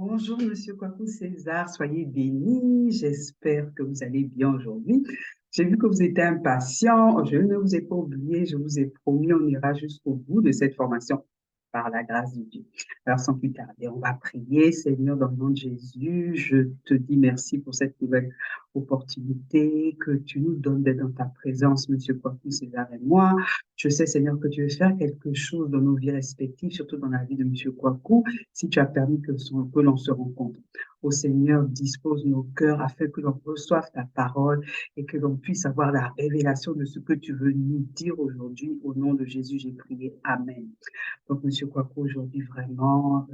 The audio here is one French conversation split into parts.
Bonjour, Monsieur Kwaku César, soyez bénis. J'espère que vous allez bien aujourd'hui. J'ai vu que vous étiez impatient. Je ne vous ai pas oublié. Je vous ai promis, on ira jusqu'au bout de cette formation par la grâce de Dieu. Alors, sans plus tarder, on va prier. Seigneur, dans le nom de Jésus, je te dis merci pour cette nouvelle opportunité que tu nous donnes d'être dans ta présence, Monsieur Kwaku César et moi. Je sais, Seigneur, que tu veux faire quelque chose dans nos vies respectives, surtout dans la vie de Monsieur Kwaku, si tu as permis que l'on se rencontre. Ô Seigneur, dispose nos cœurs afin que l'on reçoive ta parole et que l'on puisse avoir la révélation de ce que tu veux nous dire aujourd'hui. Au nom de Jésus, j'ai prié. Amen. Donc, Monsieur Kwaku, aujourd'hui, vraiment,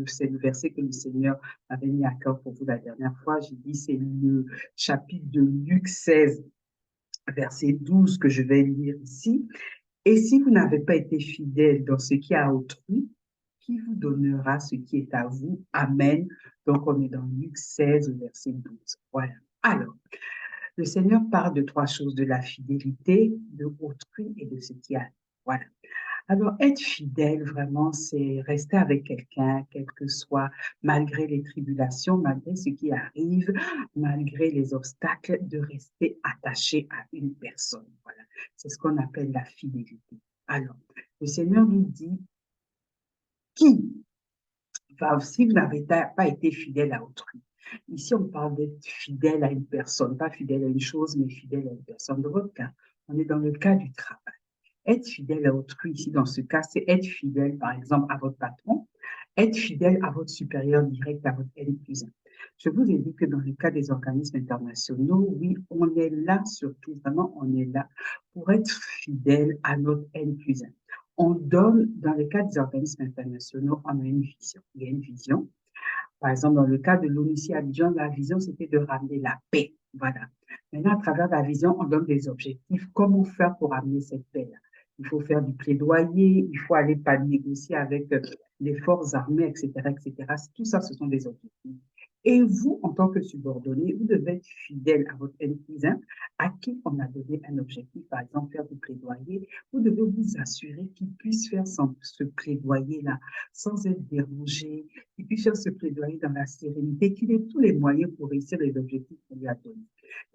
c'est le verset que le Seigneur avait mis à cœur pour vous la dernière fois. J'ai dit, c'est le chapitre de Luc 16, verset 12 que je vais lire ici. Et si vous n'avez pas été fidèle dans ce qui est à autrui, qui vous donnera ce qui est à vous? Amen. Donc, on est dans Luc 16, verset 12. Voilà. Alors, le Seigneur parle de trois choses, de la fidélité, de autrui et de ce qui est à nous. Voilà. Alors, être fidèle, vraiment, c'est rester avec quelqu'un, quel que soit, malgré les tribulations, malgré ce qui arrive, malgré les obstacles, de rester attaché à une personne. Voilà. C'est ce qu'on appelle la fidélité. Alors, le Seigneur nous dit, qui va, si vous n'avez pas été fidèle à autrui, ici on parle d'être fidèle à une personne, pas fidèle à une chose, mais fidèle à une personne. Dans votre cas, on est dans le cas du travail. Être fidèle à autrui, ici, dans ce cas, c'est être fidèle, par exemple, à votre patron, être fidèle à votre supérieur direct, à votre N plus 1. Je vous ai dit que dans le cas des organismes internationaux, oui, on est là, surtout, vraiment, on est là pour être fidèle à notre N plus 1. On donne, dans le cas des organismes internationaux, on a une vision. Il y a une vision. Par exemple, dans le cas de l'ONU à Abidjan, la vision, c'était de ramener la paix. Voilà. Maintenant, à travers la vision, on donne des objectifs. Comment faire pour amener cette paix-là? Il faut faire du plaidoyer, il faut aller pas négocier avec les forces armées, etc., etc. Tout ça, ce sont des objectifs. Et vous, en tant que subordonné, vous devez être fidèle à votre N plus 1, à qui on a donné un objectif, par exemple, faire du plaidoyer. Vous devez vous assurer qu'il puisse faire ce plaidoyer-là sans être dérangé, qu'il puisse faire ce plaidoyer dans la sérénité, qu'il ait tous les moyens pour réussir les objectifs qu'on lui a donnés.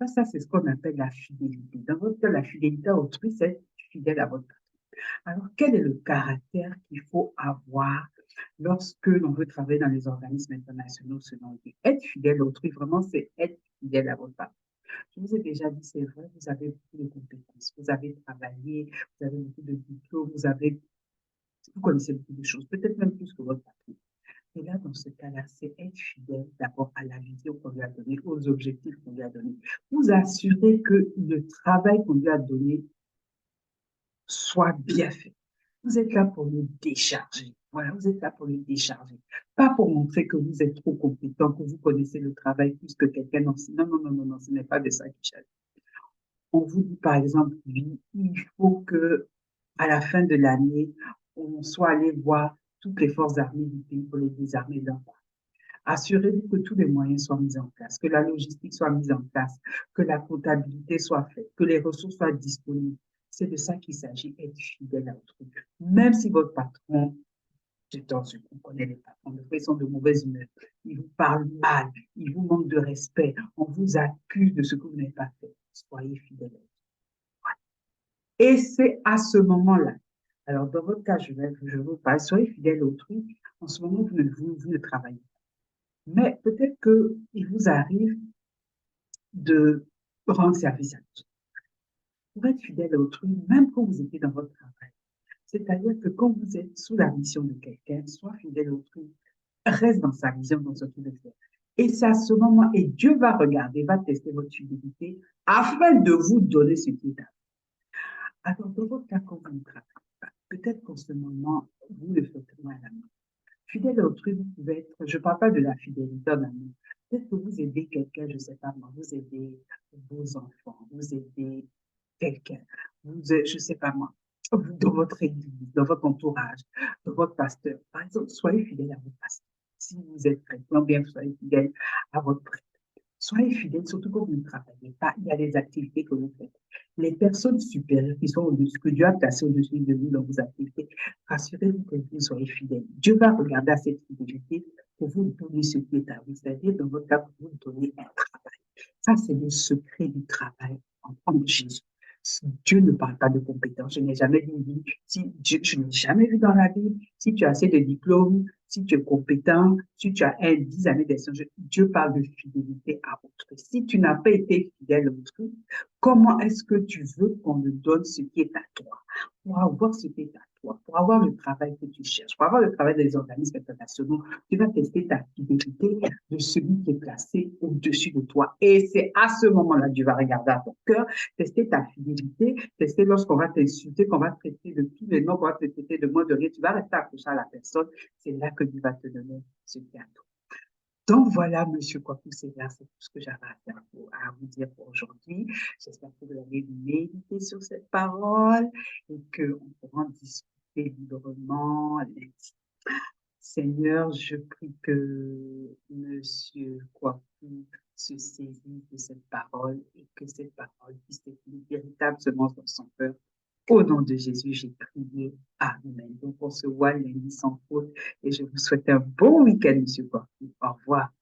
Ça c'est ce qu'on appelle la fidélité. Dans votre cas, la fidélité à autrui, c'est être fidèle à votre patron. Alors, quel est le caractère qu'il faut avoir lorsque l'on veut travailler dans les organismes internationaux selon Dieu? Être fidèle à autrui, vraiment, c'est être fidèle à votre patron. Je vous ai déjà dit, c'est vrai, vous avez beaucoup de compétences, vous avez travaillé, vous avez beaucoup de diplômes, vous connaissez beaucoup de choses, peut-être même plus que votre patron. Et là, dans ce cas-là, c'est être fidèle d'abord à la vision qu'on lui a donnée, aux objectifs qu'on lui a donnés. Vous assurer que le travail qu'on lui a donné soit bien fait. Vous êtes là pour le décharger. Voilà, vous êtes là pour le décharger. Pas pour montrer que vous êtes trop compétent, que vous connaissez le travail plus que quelqu'un. Non, non, non, non, non, non, ce n'est pas de ça qu'il s'agit. On vous dit, par exemple, oui, il faut que, à la fin de l'année, on soit allé voir toutes les forces armées du pays pour les désarmer d'un coup. Assurez-vous que tous les moyens soient mis en place, que la logistique soit mise en place, que la comptabilité soit faite, que les ressources soient disponibles. C'est de ça qu'il s'agit, être fidèle à autrui. Même si votre patron, on connaît les patrons, de ils sont de mauvaise humeur, ils vous parlent mal, ils vous manquent de respect, on vous accuse de ce que vous n'avez pas fait. Soyez fidèle. Et c'est à ce moment-là. Alors, dans votre cas, je vous parle, soyez fidèle à autrui. En ce moment, vous ne travaillez pas. Mais peut-être qu'il vous arrive de rendre service à l'autre. Pour être fidèle à autrui, même quand vous étiez dans votre travail. C'est-à-dire que quand vous êtes sous la mission de quelqu'un, soit fidèle à autrui, reste dans sa vision, dans ce qu'il veut faire. Et c'est à ce moment, et Dieu va regarder, va tester votre fidélité afin de vous donner ce qui est à vous. Alors, dans votre cas, quand vous ne travaillez pas, peut-être qu'en ce moment, vous le faites moins à la main. Fidèle à autrui, vous pouvez être, je ne parle pas de la fidélité en amour. Peut-être que vous aidez quelqu'un, je ne sais pas moi, vous aidez vos enfants, vous aidez quelqu'un, je ne sais pas moi, dans votre église, dans votre entourage, dans votre pasteur. Par exemple, soyez fidèle à votre pasteur. Si vous êtes chrétien, bien soyez fidèle à votre prêtre. Soyez fidèles, surtout quand vous ne travaillez pas. Il y a des activités que vous faites. Les personnes supérieures qui sont au-dessus, que Dieu a placées au-dessus de vous dans vos activités, rassurez-vous que vous soyez fidèles. Dieu va regarder à cette fidélité pour vous donner ce qui est à vous, c'est-à-dire dans votre cas, pour vous donner un travail. Ça, c'est le secret du travail en Jésus. Dieu ne parle pas de compétences. Je n'ai jamais vu, je n'ai jamais vu dans la Bible, si tu as assez de diplômes, si tu es compétent, si tu as 10 années d'expérience, Dieu parle de fidélité à autrui. Si tu n'as pas été fidèle à autrui, comment est-ce que tu veux qu'on te donne ce qui est à toi? Pour avoir ce qui est à toi, pour avoir le travail que tu cherches, pour avoir le travail des organismes internationaux, tu vas tester ta fidélité de celui qui est placé au-dessus de toi. Et c'est à ce moment-là que Dieu va regarder à ton cœur, tester ta fidélité, tester lorsqu'on va t'insulter, qu'on va te traiter de tous les noms, qu'on va te traiter de moins de rien, tu vas rester accroché à la personne. C'est là que Dieu va te donner ce qui est à toi. Donc voilà, Monsieur Kwaku Seigneur, c'est tout ce que j'avais à vous dire pour aujourd'hui. J'espère que vous allez méditer sur cette parole et qu'on pourra en discuter librement lundi. Seigneur, je prie que Monsieur Kwaku se saisisse de cette parole et que cette parole puisse être une véritable semence dans son cœur. Au nom de Jésus, j'ai prié. Amen. Donc, on se voit lundi sans faute et je vous souhaite un bon week-end, Monsieur Kwaku. Au revoir.